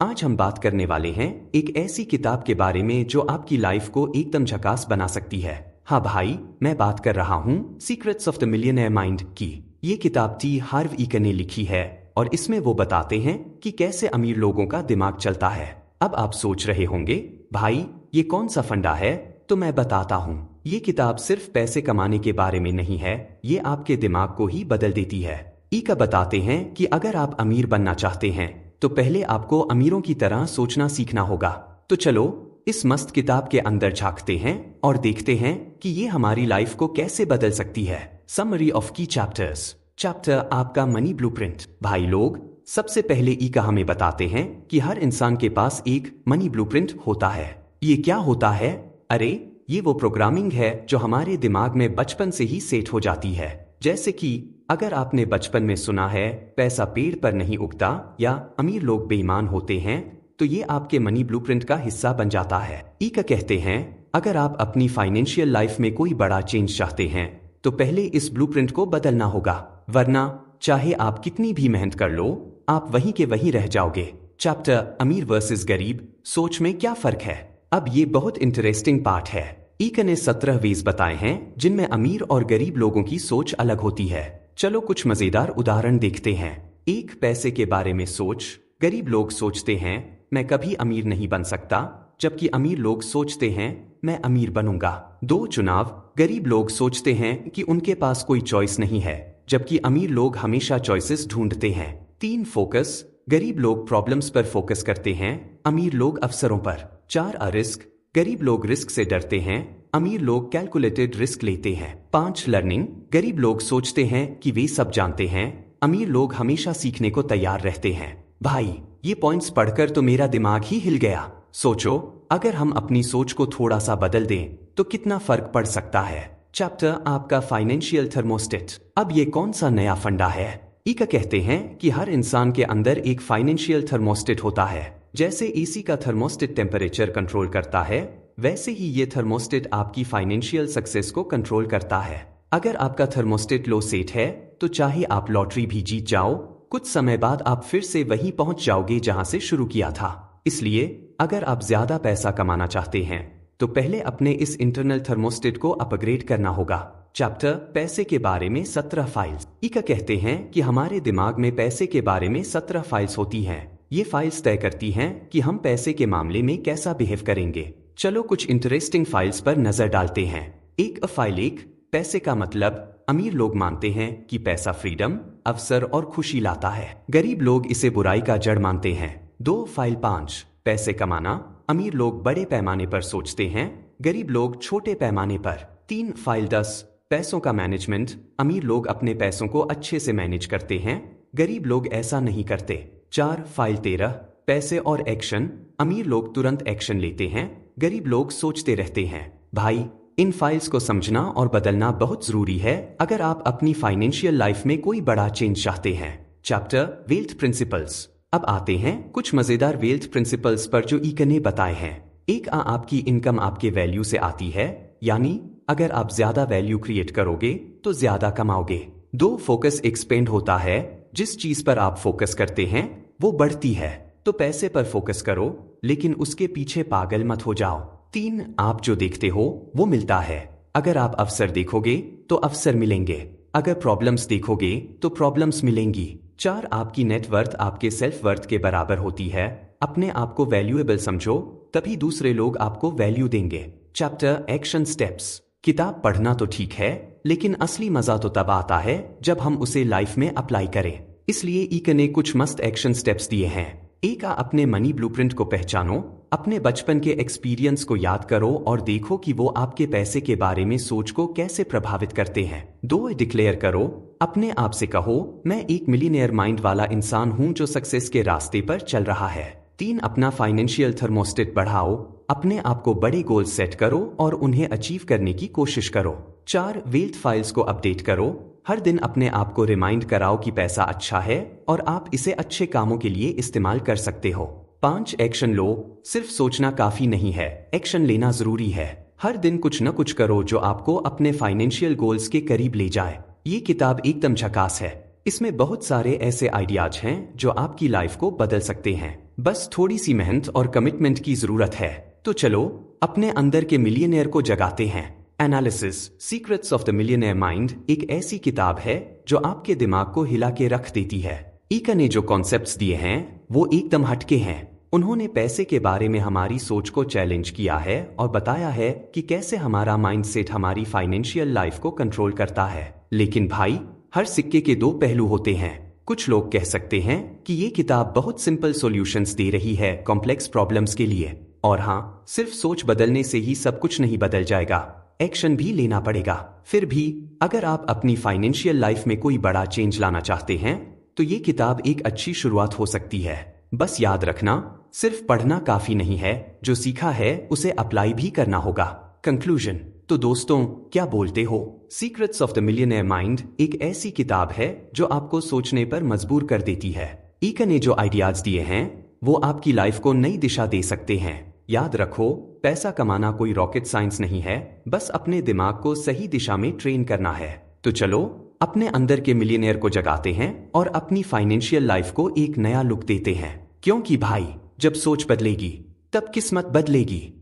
आज हम बात करने वाले हैं एक ऐसी किताब के बारे में जो आपकी लाइफ को एकदम झकास बना सकती है। हाँ भाई, मैं बात कर रहा हूँ secrets of the millionaire mind की। ये किताब टी हार्व इकर ने लिखी है और इसमें वो बताते हैं कि कैसे अमीर लोगों का दिमाग चलता है। अब आप सोच रहे होंगे, भाई ये कौन सा फंडा है? तो मैं बताता हूँ। ये किताब सिर्फ पैसे कमाने के बारे में नहीं है, ये आपके दिमाग को ही बदल देती है। इका बताते हैं कि अगर आप अमीर बनना चाहते हैं तो पहले आपको अमीरों की तरह सोचना सीखना होगा। तो चलो इस मस्त किताब के अंदर झांकते हैं और देखते हैं कि ये हमारी लाइफ को कैसे बदल सकती है। समरी ऑफ की चैप्टर्स। चैप्टर आपका मनी ब्लूप्रिंट। भाई लोग, सबसे पहले इका हमें बताते हैं कि हर इंसान के पास एक मनी ब्लूप्रिंट होता है। ये क्या होता है? अरे ये वो प्रोग्रामिंग है जो हमारे दिमाग में बचपन से ही सेट हो जाती है। जैसे कि अगर आपने बचपन में सुना है पैसा पेड़ पर नहीं उगता या अमीर लोग बेईमान होते हैं, तो ये आपके मनी ब्लूप्रिंट का हिस्सा बन जाता है। इका कहते हैं अगर आप अपनी फाइनेंशियल लाइफ में कोई बड़ा चेंज चाहते हैं तो पहले इस ब्लूप्रिंट को बदलना होगा, वरना चाहे आप कितनी भी मेहनत कर लो, आप वहीं के वहीं रह जाओगे। चैप्टर अमीर वर्सेस गरीब, सोच में क्या फर्क है? अब ये बहुत इंटरेस्टिंग पार्ट है। इका ने 17 वेज बताए हैं जिनमें अमीर और गरीब लोगों की सोच अलग होती है। चलो कुछ मजेदार उदाहरण देखते हैं। एक, पैसे के बारे में सोच। गरीब लोग सोचते हैं मैं कभी अमीर नहीं बन सकता, जबकि अमीर लोग सोचते हैं मैं अमीर बनूंगा। 2, चुनाव। गरीब लोग सोचते हैं कि उनके पास कोई चॉइस नहीं है, जबकि अमीर लोग हमेशा चॉइसेस ढूंढते हैं। 3, फोकस। गरीब लोग प्रॉब्लम्स पर फोकस करते हैं, अमीर लोग अवसरों पर। 4, रिस्क। गरीब लोग रिस्क से डरते हैं, अमीर लोग कैलकुलेटेड रिस्क लेते हैं। 5, लर्निंग। गरीब लोग सोचते हैं कि वे सब जानते हैं, अमीर लोग हमेशा सीखने को तैयार रहते हैं। भाई, ये पॉइंट्स पढ़कर तो मेरा दिमाग ही हिल गया। सोचो अगर हम अपनी सोच को थोड़ा सा बदल दें तो कितना फर्क पड़ सकता है। चैप्टर आपका फाइनेंशियल थर्मोस्टेट। अब ये कौन सा नया फंडा है? इका कहते हैं कि हर इंसान के अंदर एक फाइनेंशियल थर्मोस्टेट होता है। जैसे एसी का थर्मोस्टेट टेम्परेचर कंट्रोल करता है, वैसे ही ये थर्मोस्टेट आपकी फाइनेंशियल सक्सेस को कंट्रोल करता है। अगर आपका थर्मोस्टेट लो सेट है तो चाहे आप लॉटरी भी जीत जाओ, कुछ समय बाद आप फिर से वहीं पहुंच जाओगे जहां से शुरू किया था। इसलिए अगर आप ज्यादा पैसा कमाना चाहते हैं तो पहले अपने इस इंटरनल थर्मोस्टेट को अपग्रेड करना होगा। चैप्टर पैसे के बारे में 17 फाइल्स। इका कहते हैं कि हमारे दिमाग में पैसे के बारे में 17 फाइल्स होती हैं। ये फाइल्स तय करती हैं कि हम पैसे के मामले में कैसा बिहेव करेंगे। चलो कुछ इंटरेस्टिंग फाइल्स पर नजर डालते हैं। एक, फाइल 1, पैसे का मतलब। अमीर लोग मानते हैं कि पैसा फ्रीडम, अवसर और खुशी लाता है, गरीब लोग इसे बुराई का जड़ मानते हैं। 2, फाइल 5, पैसे कमाना। अमीर लोग बड़े पैमाने पर सोचते हैं, गरीब लोग छोटे पैमाने पर। 3, फाइल 10, पैसों का मैनेजमेंट। अमीर लोग अपने पैसों को अच्छे से मैनेज करते हैं, गरीब लोग ऐसा नहीं करते। 4, फाइल 13, पैसे और एक्शन। अमीर लोग तुरंत एक्शन लेते हैं, गरीब लोग सोचते रहते हैं। भाई, इन फाइल्स को समझना और बदलना बहुत जरूरी है अगर आप अपनी फाइनेंशियल लाइफ में कोई बड़ा चेंज चाहते हैं। Chapter wealth principles. अब आते हैं कुछ मजेदार वेल्थ प्रिंसिपल्स पर जो इका ने बताए हैं। एक, आपकी इनकम आपके वैल्यू से आती है, यानी अगर आप ज्यादा वैल्यू क्रिएट करोगे तो ज्यादा कमाओगे। 2, फोकस एक्सपेंड होता है। जिस चीज पर आप फोकस करते हैं वो बढ़ती है, तो पैसे पर फोकस करो लेकिन उसके पीछे पागल मत हो जाओ। 3, आप जो देखते हो वो मिलता है। अगर आप अवसर देखोगे तो अवसर मिलेंगे, अगर प्रॉब्लम्स देखोगे तो प्रॉब्लम्स मिलेंगी। 4, आपकी नेटवर्थ आपके सेल्फ वर्थ के बराबर होती है। अपने आप को वैल्यूएबल समझो, तभी दूसरे लोग आपको वैल्यू देंगे। Chapter action steps. किताब पढ़ना तो ठीक है, लेकिन असली मजा तो तब आता है जब हम उसे लाइफ में अप्लाई करें। इसलिए इका ने कुछ मस्त एक्शन स्टेप्स दिए हैं। एक, अपने मनी ब्लूप्रिंट को पहचानो। अपने बचपन के एक्सपीरियंस को याद करो और देखो कि वो आपके पैसे के बारे में सोच को कैसे प्रभावित करते हैं। 2, डिक्लेयर करो। अपने आप से कहो मैं एक मिलियनेयर माइंड वाला इंसान हूं जो सक्सेस के रास्ते पर चल रहा है। 3, अपना फाइनेंशियल थर्मोस्टेट बढ़ाओ। अपने आप को बड़े गोल सेट करो और उन्हें अचीव करने की कोशिश करो। 4, वेल्थ फाइल्स को अपडेट करो। हर दिन अपने आप को रिमाइंड कराओ कि पैसा अच्छा है और आप इसे अच्छे कामों के लिए इस्तेमाल कर सकते हो। 5, एक्शन लो। सिर्फ सोचना काफी नहीं है, एक्शन लेना जरूरी है। हर दिन कुछ न कुछ करो जो आपको अपने फाइनेंशियल गोल्स के करीब ले जाए। ये किताब एकदम झकास है। इसमें बहुत सारे ऐसे आइडियाज हैं जो आपकी लाइफ को बदल सकते हैं। बस थोड़ी सी मेहनत और कमिटमेंट की जरूरत है। तो चलो अपने अंदर के मिलियनेयर को जगाते हैं। Analysis secrets of the millionaire mind एक ऐसी किताब है जो आपके दिमाग को हिला के रख देती है। ईका ने जो कॉन्सेप्ट्स दिए हैं वो एकदम हटके हैं। उन्होंने पैसे के बारे में हमारी सोच को चैलेंज किया है और बताया है कि कैसे हमारा माइंडसेट हमारी फाइनेंशियल लाइफ को कंट्रोल करता है। लेकिन भाई, हर सिक्के के दो पहलू होते हैं। कुछ लोग कह सकते हैं कि ये किताब बहुत सिंपल सॉल्यूशंस दे रही है कॉम्प्लेक्स प्रॉब्लम्स के लिए। और हाँ, सिर्फ सोच बदलने से ही सब कुछ नहीं बदल जाएगा, एक्शन भी लेना पड़ेगा। फिर भी अगर आप अपनी फाइनेंशियल लाइफ में कोई बड़ा चेंज लाना चाहते हैं तो ये किताब एक अच्छी शुरुआत हो सकती है। बस याद रखना, सिर्फ पढ़ना काफी नहीं है, जो सीखा है उसे अप्लाई भी करना होगा। कंक्लूजन। तो दोस्तों, क्या बोलते हो? Secrets of the millionaire mind एक ऐसी किताब है जो आपको सोचने पर मजबूर कर देती है। ईका ने जो आइडियाज दिए हैं वो आपकी लाइफ को नई दिशा दे सकते हैं। याद रखो, पैसा कमाना कोई रॉकेट साइंस नहीं है, बस अपने दिमाग को सही दिशा में ट्रेन करना है। तो चलो अपने अंदर के मिलियनेयर को जगाते हैं और अपनी फाइनेंशियल लाइफ को एक नया लुक देते हैं। क्योंकि भाई, जब सोच बदलेगी तब किस्मत बदलेगी।